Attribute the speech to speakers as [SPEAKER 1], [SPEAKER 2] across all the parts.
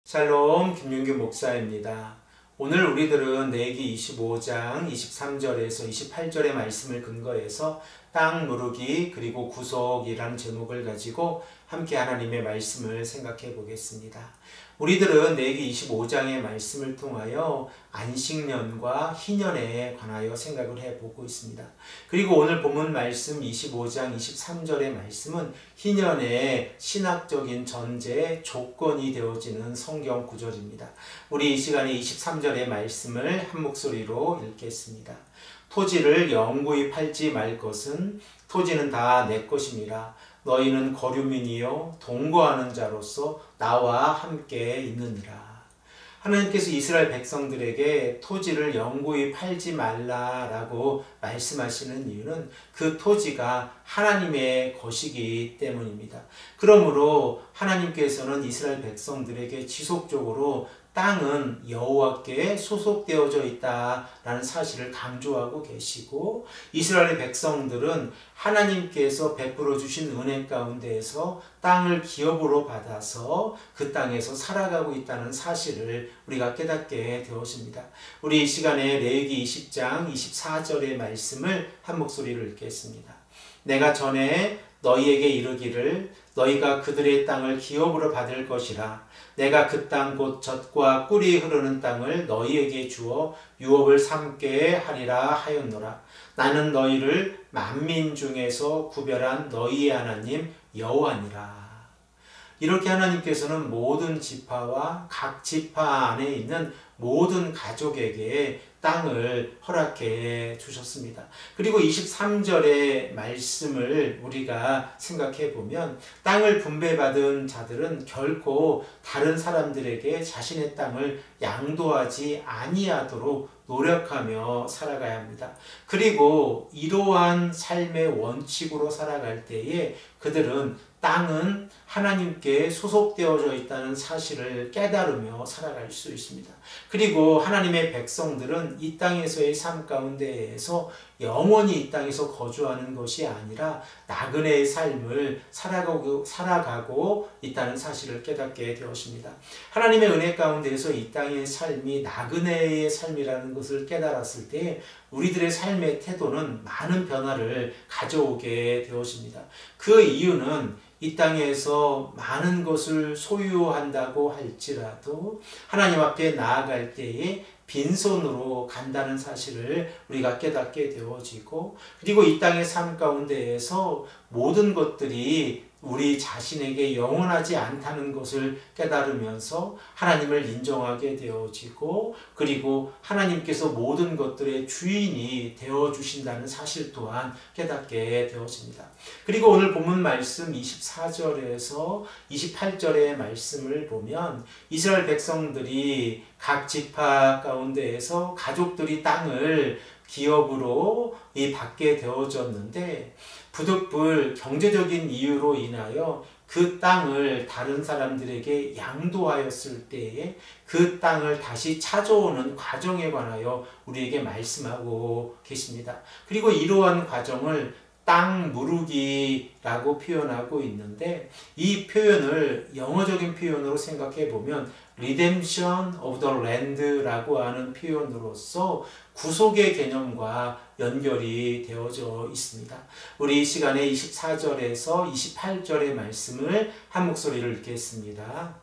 [SPEAKER 1] 샬롬 김윤규 목사입니다. 오늘 우리들은 레위기 25장 23절에서 28절의 말씀을 근거해서 땅 무르기 그리고 구속이라는 제목을 가지고 함께 하나님의 말씀을 생각해 보겠습니다. 우리들은 레위기 25장의 말씀을 통하여 안식년과 희년에 관하여 생각을 해보고 있습니다. 그리고 오늘 본문 말씀 25장 23절의 말씀은 희년의 신학적인 전제의 조건이 되어지는 성경 구절입니다. 우리 이 시간에 23절의 말씀을 한 목소리로 읽겠습니다. 토지를 영구히 팔지 말 것은 토지는 다 내 것임이라. 너희는 거류민이요 동거하는 자로서 나와 함께 있느니라. 하나님께서 이스라엘 백성들에게 토지를 영구히 팔지 말라라고 말씀하시는 이유는 그 토지가 하나님의 것이기 때문입니다. 그러므로 하나님께서는 이스라엘 백성들에게 지속적으로 땅은 여호와께 소속되어져 있다라는 사실을 강조하고 계시고, 이스라엘의 백성들은 하나님께서 베풀어 주신 은혜 가운데에서 땅을 기업으로 받아서 그 땅에서 살아가고 있다는 사실을 우리가 깨닫게 되었습니다. 우리 이 시간에 레위기 20장 24절의 말씀을 한 목소리로 읽겠습니다. 내가 전에 너희에게 이르기를 너희가 그들의 땅을 기업으로 받을 것이라. 내가 그 땅 곧 젖과 꿀이 흐르는 땅을 너희에게 주어 유업을 삼게 하리라 하였노라. 나는 너희를 만민 중에서 구별한 너희의 하나님 여호와니라. 이렇게 하나님께서는 모든 지파와 각 지파 안에 있는 모든 가족에게 땅을 허락해 주셨습니다. 그리고 23절의 말씀을 우리가 생각해 보면 땅을 분배받은 자들은 결코 다른 사람들에게 자신의 땅을 양도하지 아니하도록 노력하며 살아가야 합니다. 그리고 이러한 삶의 원칙으로 살아갈 때에 그들은 땅은 하나님께 소속되어져 있다는 사실을 깨달으며 살아갈 수 있습니다. 그리고 하나님의 백성들은 이 땅에서의 삶 가운데에서 영원히 이 땅에서 거주하는 것이 아니라 나그네의 삶을 살아가고 있다는 사실을 깨닫게 되었습니다. 하나님의 은혜 가운데에서 이 땅의 삶이 나그네의 삶이라는 것을 깨달았을 때 우리들의 삶의 태도는 많은 변화를 가져오게 되었습니다. 그 이유는 이 땅에서 많은 것을 소유한다고 할지라도 하나님 앞에 나아갈 때에 빈손으로 간다는 사실을 우리가 깨닫게 되어지고, 그리고 이 땅의 삶 가운데에서 모든 것들이 우리 자신에게 영원하지 않다는 것을 깨달으면서 하나님을 인정하게 되어지고, 그리고 하나님께서 모든 것들의 주인이 되어주신다는 사실 또한 깨닫게 되어집니다. 그리고 오늘 본문 말씀 24절에서 28절의 말씀을 보면 이스라엘 백성들이 각 지파 가운데에서 가족들이 땅을 기업으로 받게 되어졌는데, 부득불 경제적인 이유로 인하여 그 땅을 다른 사람들에게 양도하였을 때에 그 땅을 다시 찾아오는 과정에 관하여 우리에게 말씀하고 계십니다. 그리고 이러한 과정을 땅 무르기라고 표현하고 있는데, 이 표현을 영어적인 표현으로 생각해 보면 Redemption of the Land라고 하는 표현으로서 구속의 개념과 연결이 되어져 있습니다. 우리 이 시간에 24절에서 28절의 말씀을 한 목소리로 읽겠습니다.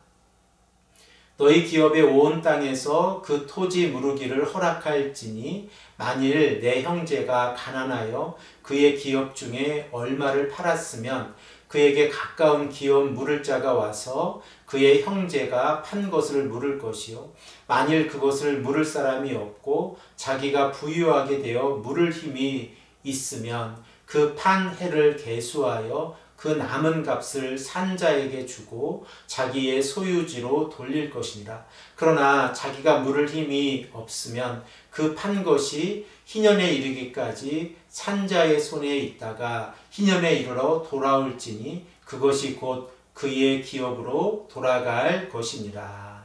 [SPEAKER 1] 너희 기업의 온 땅에서 그 토지 무르기를 허락할지니 만일 내 형제가 가난하여 그의 기업 중에 얼마를 팔았으면 그에게 가까운 기업 물을 자가 와서 그의 형제가 판 것을 물을 것이요, 만일 그것을 물을 사람이 없고 자기가 부유하게 되어 물을 힘이 있으면 그 판 해를 계수하여 그 남은 값을 산자에게 주고 자기의 소유지로 돌릴 것이니라. 그러나 자기가 물을 힘이 없으면 그 판 것이 희년에 이르기까지 산자의 손에 있다가 희년에 이르러 돌아올지니 그것이 곧 그의 기업으로 돌아갈 것이니라.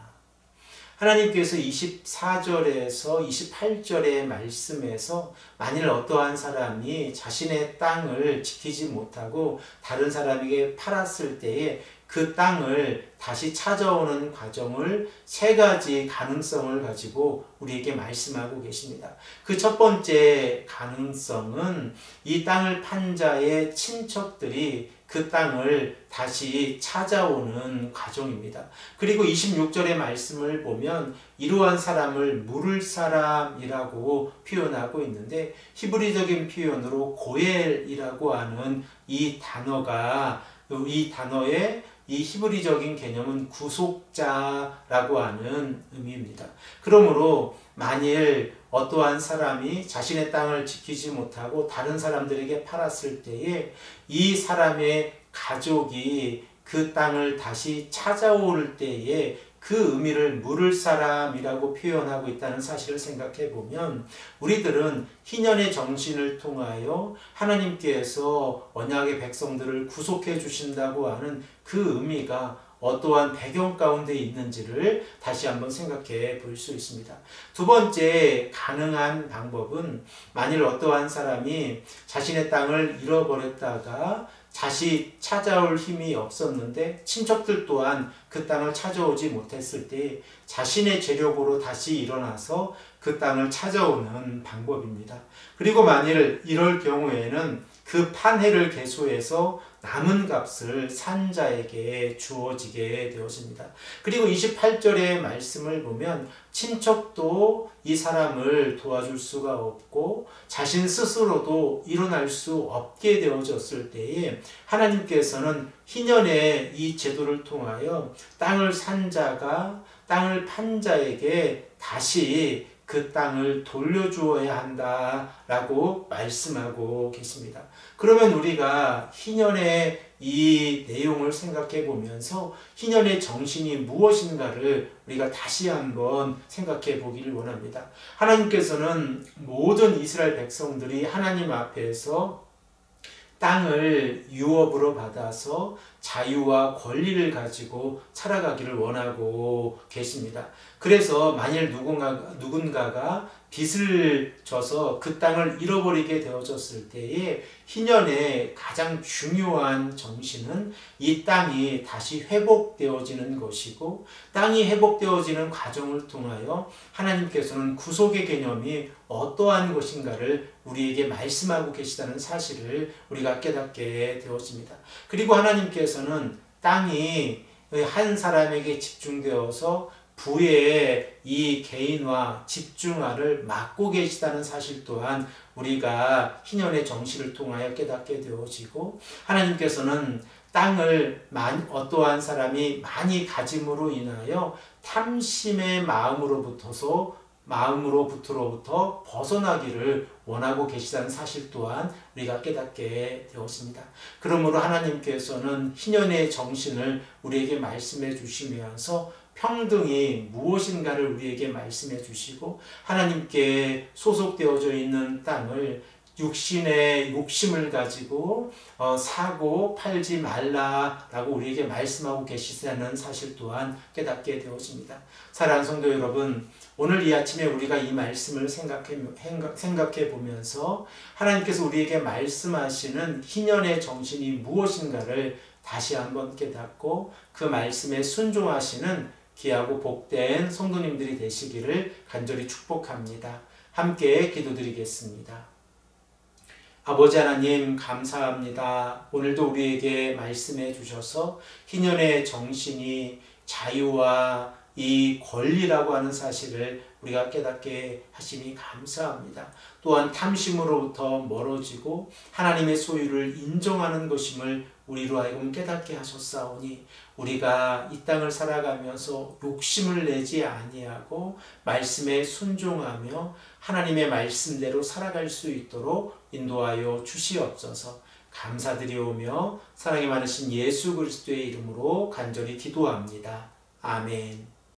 [SPEAKER 1] 하나님께서 24절에서 28절의 말씀에서 만일 어떠한 사람이 자신의 땅을 지키지 못하고 다른 사람에게 팔았을 때에 그 땅을 다시 찾아오는 과정을 세 가지 가능성을 가지고 우리에게 말씀하고 계십니다. 그 첫 번째 가능성은 이 땅을 판 자의 친척들이 그 땅을 다시 찾아오는 과정입니다. 그리고 26절의 말씀을 보면 이러한 사람을 물을 사람이라고 표현하고 있는데 히브리적인 표현으로 고엘이라고 하는 이 단어의 이 히브리적인 개념은 구속자라고 하는 의미입니다. 그러므로 만일 어떠한 사람이 자신의 땅을 지키지 못하고 다른 사람들에게 팔았을 때에 이 사람의 가족이 그 땅을 다시 찾아올 때에 그 의미를 물을 사람이라고 표현하고 있다는 사실을 생각해 보면 우리들은 희년의 정신을 통하여 하나님께서 언약의 백성들을 구속해 주신다고 하는 그 의미가 어떠한 배경 가운데 있는지를 다시 한번 생각해 볼 수 있습니다. 두 번째 가능한 방법은 만일 어떠한 사람이 자신의 땅을 잃어버렸다가 다시 찾아올 힘이 없었는데 친척들 또한 그 땅을 찾아오지 못했을 때 자신의 재력으로 다시 일어나서 그 땅을 찾아오는 방법입니다. 그리고 만일 이럴 경우에는 그 판회를 계수해서 남은 값을 산 자에게 주어지게 되어집니다. 그리고 28절의 말씀을 보면 친척도 이 사람을 도와줄 수가 없고 자신 스스로도 일어날 수 없게 되어졌을 때에 하나님께서는 희년의 이 제도를 통하여 땅을 산 자가 땅을 판 자에게 다시 그 땅을 돌려주어야 한다라고 말씀하고 계십니다. 그러면 우리가 희년의 이 내용을 생각해 보면서 희년의 정신이 무엇인가를 우리가 다시 한번 생각해 보기를 원합니다. 하나님께서는 모든 이스라엘 백성들이 하나님 앞에서 땅을 유업으로 받아서 자유와 권리를 가지고 살아가기를 원하고 계십니다. 그래서 만일 누군가가 빚을 져서 그 땅을 잃어버리게 되어졌을 때에 희년의 가장 중요한 정신은 이 땅이 다시 회복되어지는 것이고 땅이 회복되어지는 과정을 통하여 하나님께서는 구속의 개념이 어떠한 것인가를 우리에게 말씀하고 계시다는 사실을 우리가 깨닫게 되었습니다. 그리고 하나님께서는 땅이 한 사람에게 집중되어서 부의 이 개인화, 집중화를 막고 계시다는 사실 또한 우리가 희년의 정신을 통하여 깨닫게 되어지고 하나님께서는 땅을 어떠한 사람이 많이 가짐으로 인하여 탐심의 마음으로부터 벗어나기를 원하고 계시다는 사실 또한 우리가 깨닫게 되었습니다. 그러므로 하나님께서는 희년의 정신을 우리에게 말씀해 주시면서 평등이 무엇인가를 우리에게 말씀해 주시고 하나님께 소속되어져 있는 땅을 육신의 욕심을 가지고 사고 팔지 말라라고 우리에게 말씀하고 계시다는 사실 또한 깨닫게 되어집니다. 사랑하는 성도 여러분, 오늘 이 아침에 우리가 이 말씀을 생각해 보면서 하나님께서 우리에게 말씀하시는 희년의 정신이 무엇인가를 다시 한번 깨닫고 그 말씀에 순종하시는 귀하고 복된 성도님들이 되시기를 간절히 축복합니다. 함께 기도드리겠습니다. 아버지 하나님 감사합니다. 오늘도 우리에게 말씀해 주셔서 희년의 정신이 자유와 이 권리라고 하는 사실을 우리가 깨닫게 하시니 감사합니다. 또한 탐심으로부터 멀어지고 하나님의 소유를 인정하는 것임을 우리로 하여금 깨닫게 하셨사오니 우리가 이 땅을 살아가면서 욕심을 내지 아니하고 말씀에 순종하며 하나님의 말씀대로 살아갈 수 있도록 인도하여 주시옵소서. 감사드리오며 사랑이 많으신 예수 그리스도의 이름으로 간절히 기도합니다. 아멘.